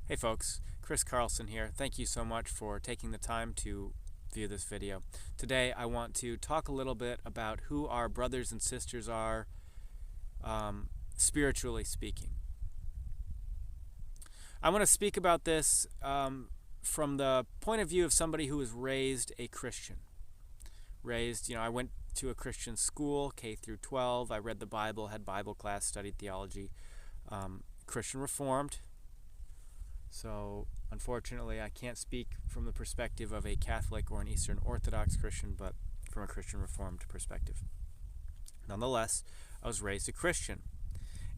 Hey folks, Chris Carlson here. Thank you so much for taking the time to view this video. Today I want to talk a little bit about who our brothers and sisters are, spiritually speaking. I want to speak about this from the point of view of somebody who was raised a Christian. I went to a Christian school, K through 12. I read the Bible, had Bible class, studied theology, Christian Reformed. So, unfortunately, I can't speak from the perspective of a Catholic or an Eastern Orthodox Christian, but from a Christian Reformed perspective. Nonetheless, I was raised a Christian.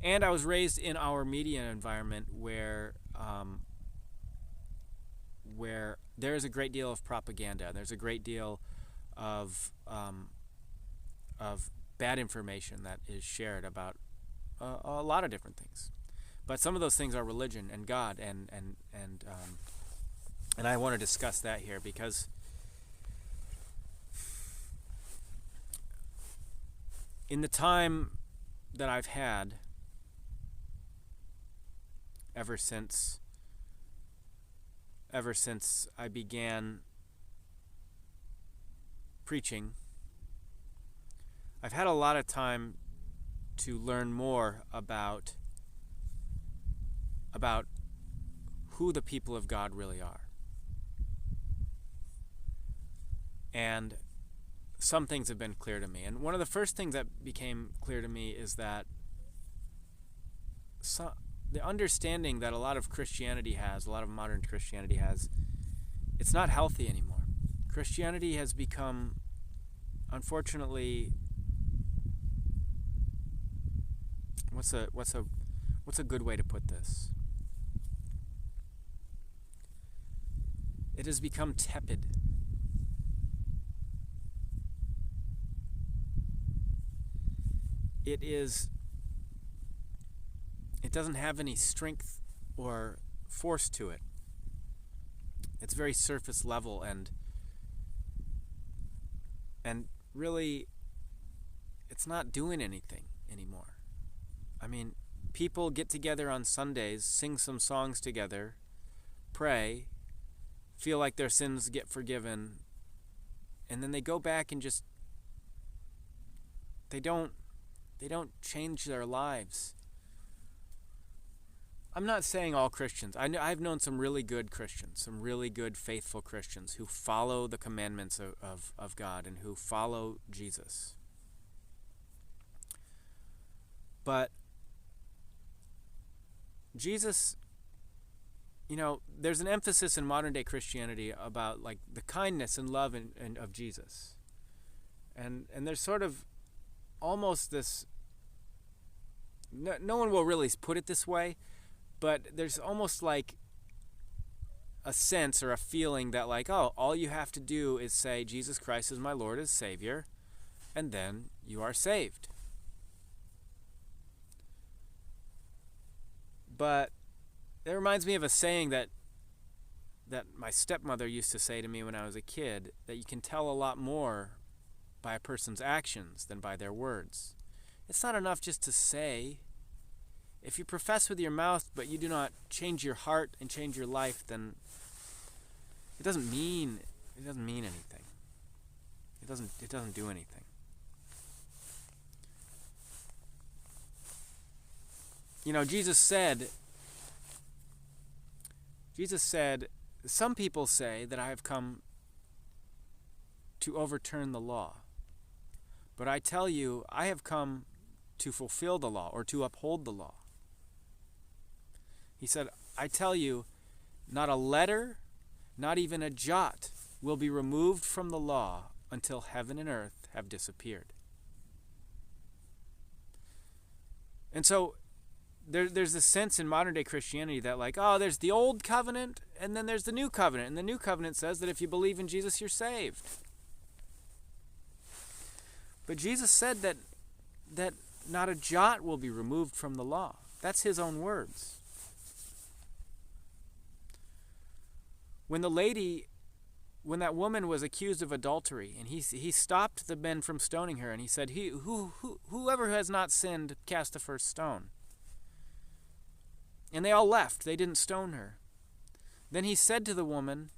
And I was raised in our media environment where there is a great deal of propaganda. There's a great deal of bad information that is shared about a lot of different things. But some of those things are religion and God, and I want to discuss that here because in the time that I've had ever since I began preaching, I've had a lot of time to learn more about who the people of God really are. And some things have been clear to me. And one of the first things that became clear to me is that the understanding that a lot of Christianity has, a lot of modern Christianity has, it's not healthy anymore. Christianity has become, unfortunately, what's a good way to put this? It has become tepid. It doesn't have any strength or force to it. It's very surface level and really it's not doing anything anymore. I mean, people get together on Sundays, sing some songs together, pray, feel like their sins get forgiven, and then they go back and just they don't change their lives. I'm not saying all Christians. I've known some really good Christians, some really good faithful Christians who follow the commandments of God and who follow Jesus. But Jesus, there's an emphasis in modern day Christianity about like the kindness and love and of Jesus. And there's sort of almost this, no one will really put it this way, but there's almost like a sense or a feeling that like, oh, all you have to do is say Jesus Christ is my Lord and Savior, and then you are saved. But it reminds me of a saying that my stepmother used to say to me when I was a kid, that you can tell a lot more by a person's actions than by their words. It's not enough just to say. If you profess with your mouth but you do not change your heart and change your life, then it doesn't mean anything. It doesn't do anything. Jesus said, some people say that I have come to overturn the law. But I tell you, I have come to fulfill the law or to uphold the law. He said, I tell you, not a letter, not even a jot will be removed from the law until heaven and earth have disappeared. And so there's this sense in modern day Christianity that like, oh, there's the old covenant and then there's the new covenant. And the new covenant says that if you believe in Jesus, you're saved. But Jesus said that not a jot will be removed from the law. That's his own words. When that woman was accused of adultery, and he stopped the men from stoning her, and he said, whoever has not sinned, cast the first stone. And they all left. They didn't stone her. Then he said to the woman,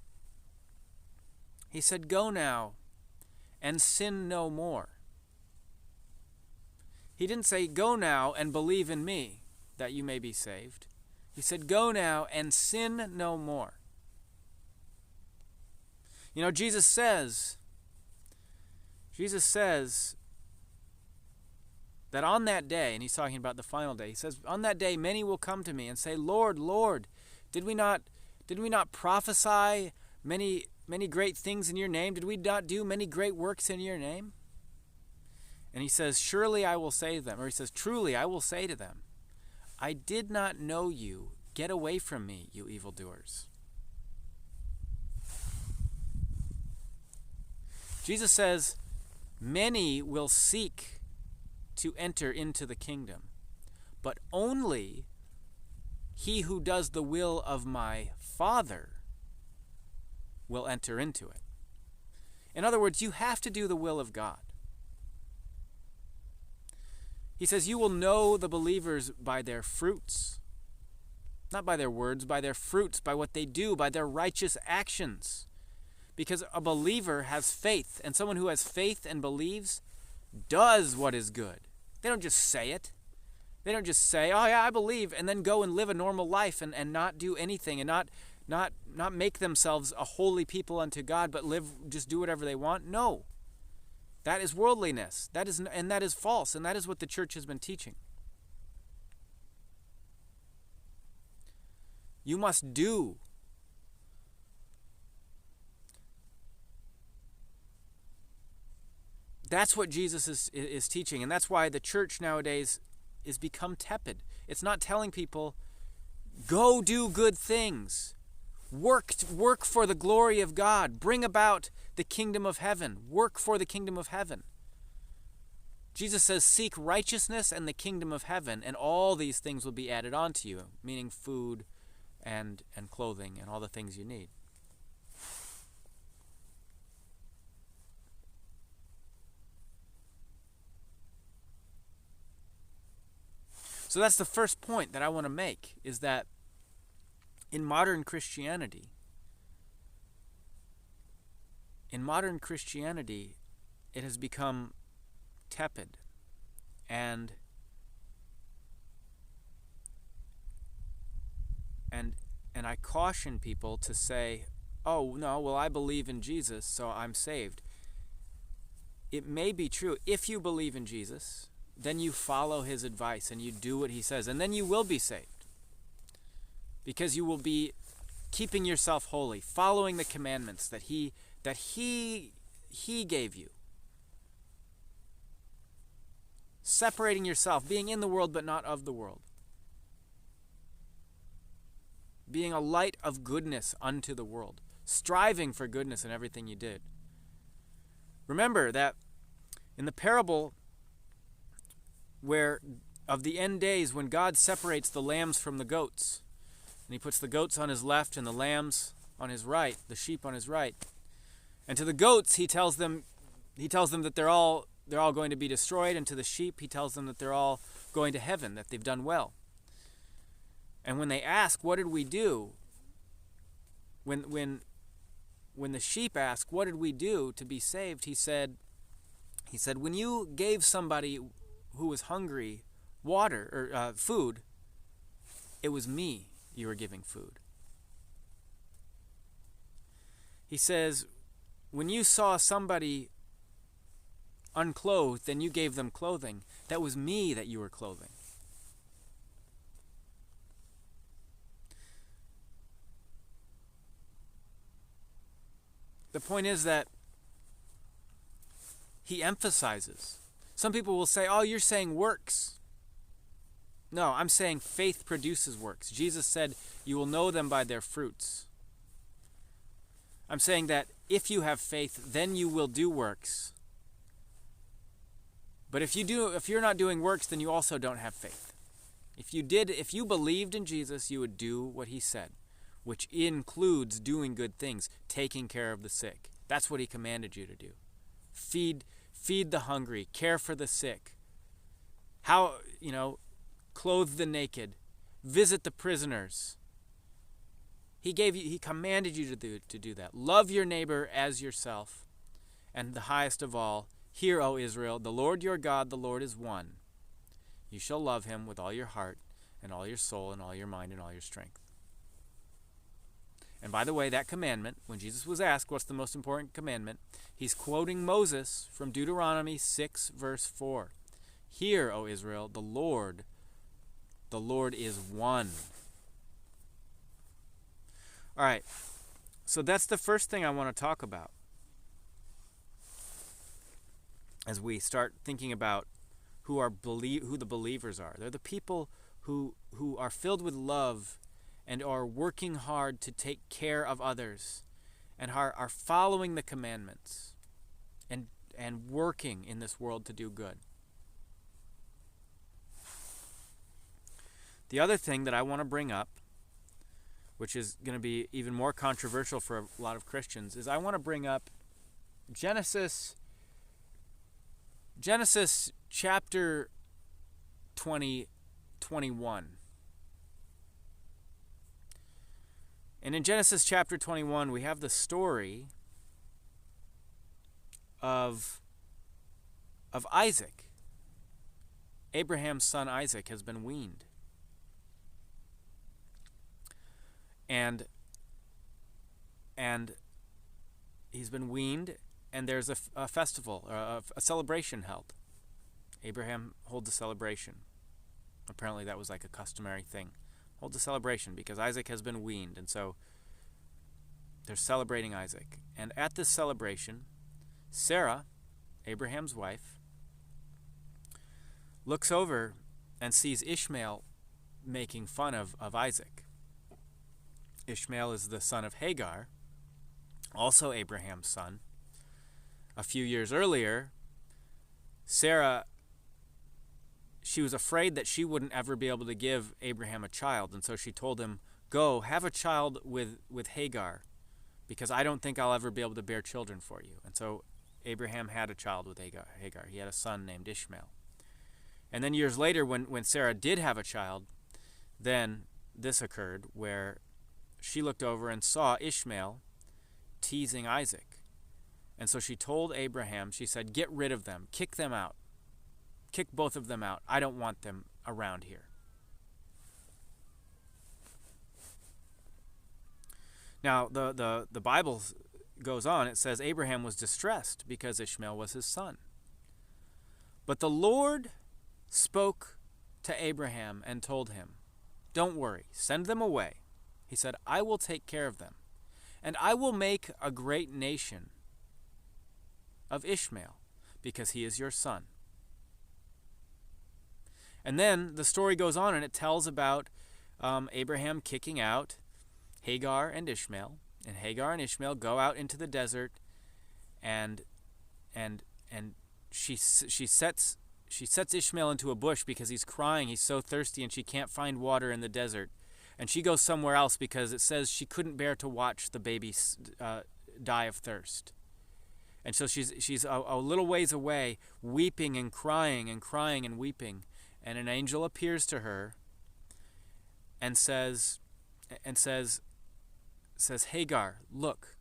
he said, "Go now and sin no more." He didn't say, "Go now and believe in me, that you may be saved." He said, "Go now and sin no more." You know, Jesus says that on that day, and he's talking about the final day, he says, "On that day many will come to me and say, 'Lord, Lord, did we not prophesy many great things in your name? Did we not do many great works in your name?' And he says, 'Surely I will say to them,' or he says, 'Truly I will say to them, I did not know you. Get away from me, you evildoers.'" Jesus says, many will seek to enter into the kingdom, but only he who does the will of my Father will enter into it. In other words, you have to do the will of God. He says, you will know the believers by their fruits. Not by their words, by their fruits, by what they do, by their righteous actions. Because a believer has faith, and someone who has faith and believes does what is good. They don't just say it. They don't just say, "Oh yeah, I believe," and then go and live a normal life and not do anything and not make themselves a holy people unto God, but just do whatever they want. No. That is worldliness. That is false, and that is what the church has been teaching. You must do. That's what Jesus is teaching, and that's why the church nowadays is become tepid. It's not telling people, go do good things. Work for the glory of God. Bring about the kingdom of heaven. Work for the kingdom of heaven. Jesus says, seek righteousness and the kingdom of heaven, and all these things will be added on to you, meaning food and clothing and all the things you need. So that's the first point that I want to make, is that in modern Christianity, it has become tepid, and I caution people to say, "Oh no, well I believe in Jesus, so I'm saved." It may be true. If you believe in Jesus, then you follow his advice and you do what he says, and then you will be saved. Because you will be keeping yourself holy, following the commandments that he gave you. Separating yourself, being in the world but not of the world. Being a light of goodness unto the world. Striving for goodness in everything you did. Remember that in the parable of the end days, when God separates the lambs from the goats, and he puts the goats on his left and the lambs on his right, the sheep on his right. And to the goats, he tells them that they're all going to be destroyed, and to the sheep, he tells them that they're all going to heaven, that they've done well. And when they ask, "What did we do?" When the sheep ask, "What did we do to be saved?" He said, "When you gave somebody who was hungry water or food, it was me you were giving food." He says, when you saw somebody unclothed and you gave them clothing, that was me that you were clothing. The point is that he emphasizes. Some people will say, "Oh, you're saying works." No, I'm saying faith produces works. Jesus said, "You will know them by their fruits." I'm saying that if you have faith, then you will do works. But if you're not doing works, then you also don't have faith. If you believed in Jesus, you would do what he said, which includes doing good things, taking care of the sick. That's what he commanded you to do. Feed the hungry, care for the sick. Clothe the naked, visit the prisoners. He commanded you to do that. Love your neighbor as yourself. And the highest of all, hear, O Israel, the Lord your God, the Lord is one. You shall love him with all your heart and all your soul and all your mind and all your strength. And by the way, that commandment, when Jesus was asked what's the most important commandment, he's quoting Moses from Deuteronomy 6, verse 4. Hear, O Israel, the Lord is one. All right, so that's the first thing I want to talk about as we start thinking about who the believers are. They're the people who are filled with love and are working hard to take care of others and are following the commandments and working in this world to do good. The other thing that I want to bring up, which is going to be even more controversial for a lot of Christians, is I want to bring up Genesis chapter 21. And in Genesis chapter 21, we have the story of Isaac. Abraham's son Isaac has been weaned. And he's been weaned, and there's a festival, a celebration held. Abraham holds a celebration. Apparently that was like a customary thing. Holds a celebration because Isaac has been weaned, and so they're celebrating Isaac. And at this celebration, Sarah, Abraham's wife, looks over and sees Ishmael making fun of Isaac. Ishmael is the son of Hagar, also Abraham's son. A few years earlier, Sarah, she was afraid that she wouldn't ever be able to give Abraham a child, and so she told him, go, have a child with Hagar, because I don't think I'll ever be able to bear children for you. And so Abraham had a child with Hagar. He had a son named Ishmael. And then years later, when Sarah did have a child, then this occurred, where she looked over and saw Ishmael teasing Isaac. And so she told Abraham, she said, get rid of them, kick them out. Kick both of them out. I don't want them around here. Now, the Bible goes on. It says Abraham was distressed because Ishmael was his son. But the Lord spoke to Abraham and told him, don't worry, send them away. He said, I will take care of them, and I will make a great nation of Ishmael, because he is your son. And then the story goes on, and it tells about Abraham kicking out Hagar and Ishmael, and Hagar and Ishmael go out into the desert, and she sets Ishmael into a bush because he's crying, he's so thirsty, and she can't find water in the desert. And she goes somewhere else because it says she couldn't bear to watch the baby die of thirst. And so she's a little ways away, weeping and crying and weeping. And an angel appears to her and says, Hagar, look,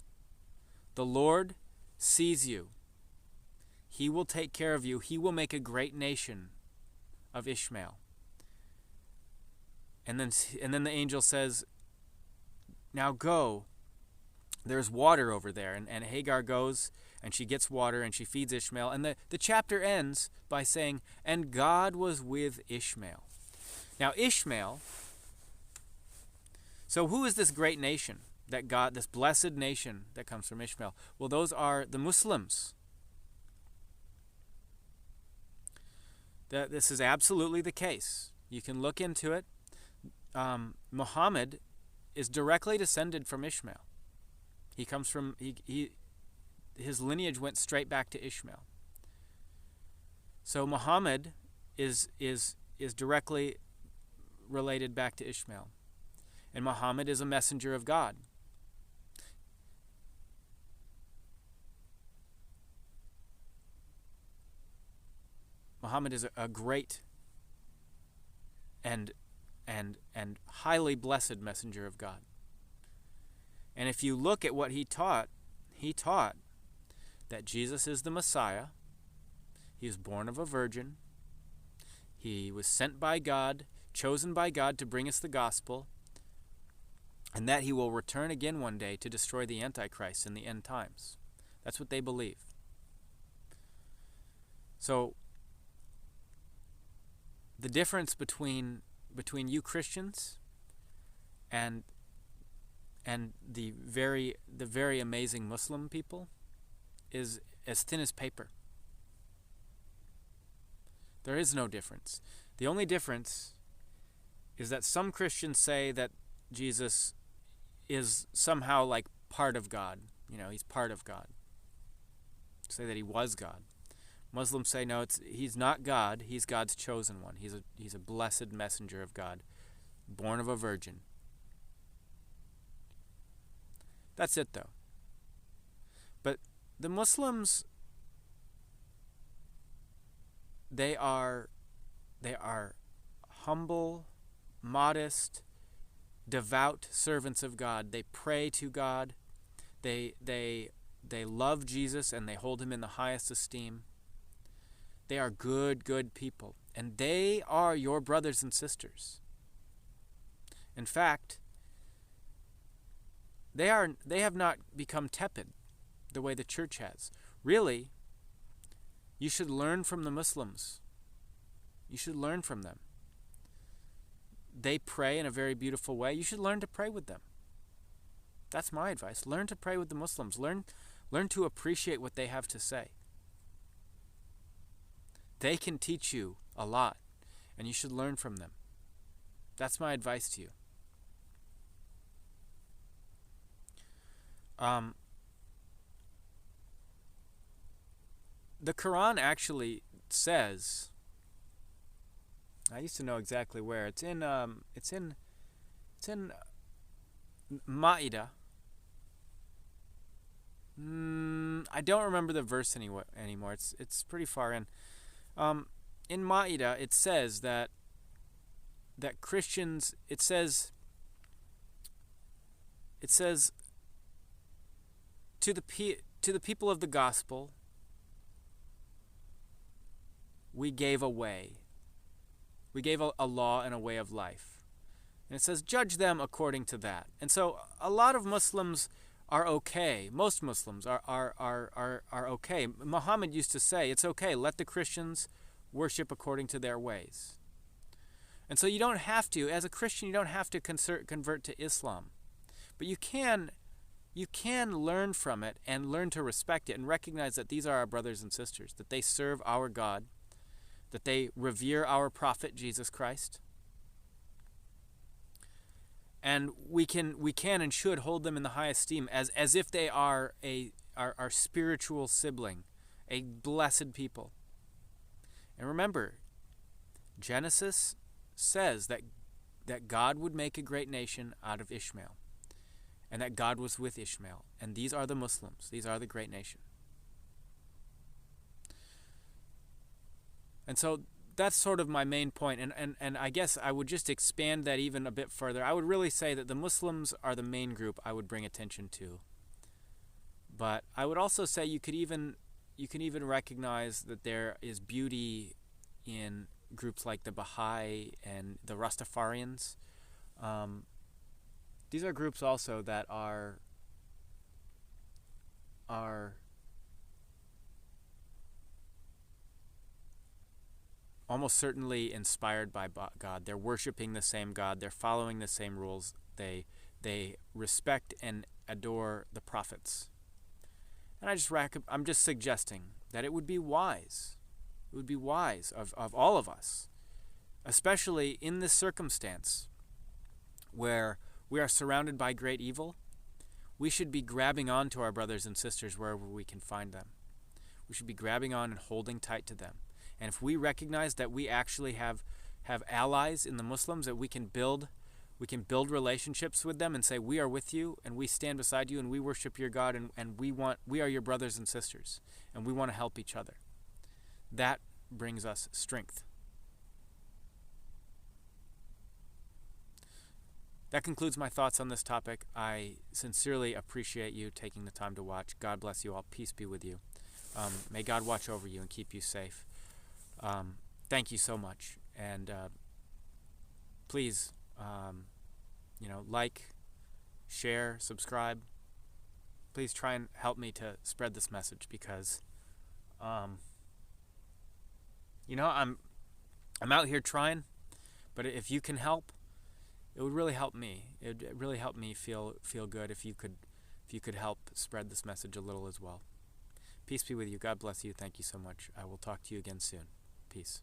the Lord sees you. He will take care of you. He will make a great nation of Ishmael. And then the angel says, now go. There's water over there. And Hagar goes, and she gets water, and she feeds Ishmael. And the chapter ends by saying, and God was with Ishmael. Now Ishmael, so who is this great nation that God, this blessed nation that comes from Ishmael? Well, those are the Muslims. This is absolutely the case. You can look into it. Muhammad is directly descended from Ishmael. He comes from his lineage went straight back to Ishmael. So Muhammad is directly related back to Ishmael, and Muhammad is a messenger of God. Muhammad is a great and highly blessed messenger of God. And if you look at what he taught that Jesus is the Messiah. He was born of a virgin. He was sent by God, chosen by God to bring us the gospel, and that he will return again one day to destroy the Antichrist in the end times. That's what they believe. So the difference between you Christians and the very amazing Muslim people is as thin as paper. There is no difference. The only difference is that some Christians say that Jesus is somehow like part of God. He's part of God. Say that he was God. Muslims say no, he's not God. He's God's chosen one. He's a blessed messenger of God, born of a virgin. That's it, though. But the Muslims, they are humble, modest, devout servants of God. They pray to God. They love Jesus and they hold him in the highest esteem. They are good people, and they are your brothers and sisters. In fact, they have not become tepid the way the church has. Really, you should learn from the Muslims. You should learn from them. They pray in a very beautiful way. You should learn to pray with them. That's my advice. Learn to pray with the Muslims. Learn to appreciate what they have to say. They can teach you a lot, and you should learn from them. That's my advice to you. The Quran actually says, I used to know exactly where. It's in Ma'idah. I don't remember the verse anymore. It's pretty far in. In Ma'idah, it says that Christians. It says to the people of the gospel, we gave a way. We gave a law and a way of life. And it says, judge them according to that. And so a lot of Muslims are okay. Most Muslims are okay. Muhammad used to say, it's okay, let the Christians worship according to their ways. And so you don't have to, as a Christian, you don't have to convert to Islam. But you can learn from it and learn to respect it and recognize that these are our brothers and sisters, that they serve our God, that they revere our prophet, Jesus Christ. And we can and should hold them in the high esteem as if they are our spiritual sibling, a blessed people. And remember, Genesis says that God would make a great nation out of Ishmael, and that God was with Ishmael. And these are the Muslims. These are the great nation. And so that's sort of my main point. And I guess I would just expand that even a bit further. I would really say that the Muslims are the main group I would bring attention to. But I would also say you can even recognize that there is beauty in groups like the Baha'i and the Rastafarians. These are groups also that are almost certainly inspired by God. They're worshiping the same God. They're following the same rules. They respect and adore the prophets. And I'm just suggesting that it would be wise. It would be wise of all of us, especially in this circumstance where we are surrounded by great evil. We should be grabbing on to our brothers and sisters wherever we can find them. We should be grabbing on and holding tight to them. And if we recognize that we actually have allies in the Muslims, that we can build relationships with them and say, we are with you and we stand beside you and we worship your God and we are your brothers and sisters and we want to help each other. That brings us strength. that concludes my thoughts on this topic. I sincerely appreciate you taking the time to watch. God bless you all. Peace be with you. May God watch over you and keep you safe. Thank you so much. And please, like, share, subscribe. Please try and help me to spread this message because, I'm out here trying, but if you can help, it would really help me. It would really help me feel good if you could help spread this message a little as well. Peace be with you. God bless you. Thank you so much. I will talk to you again soon. Peace.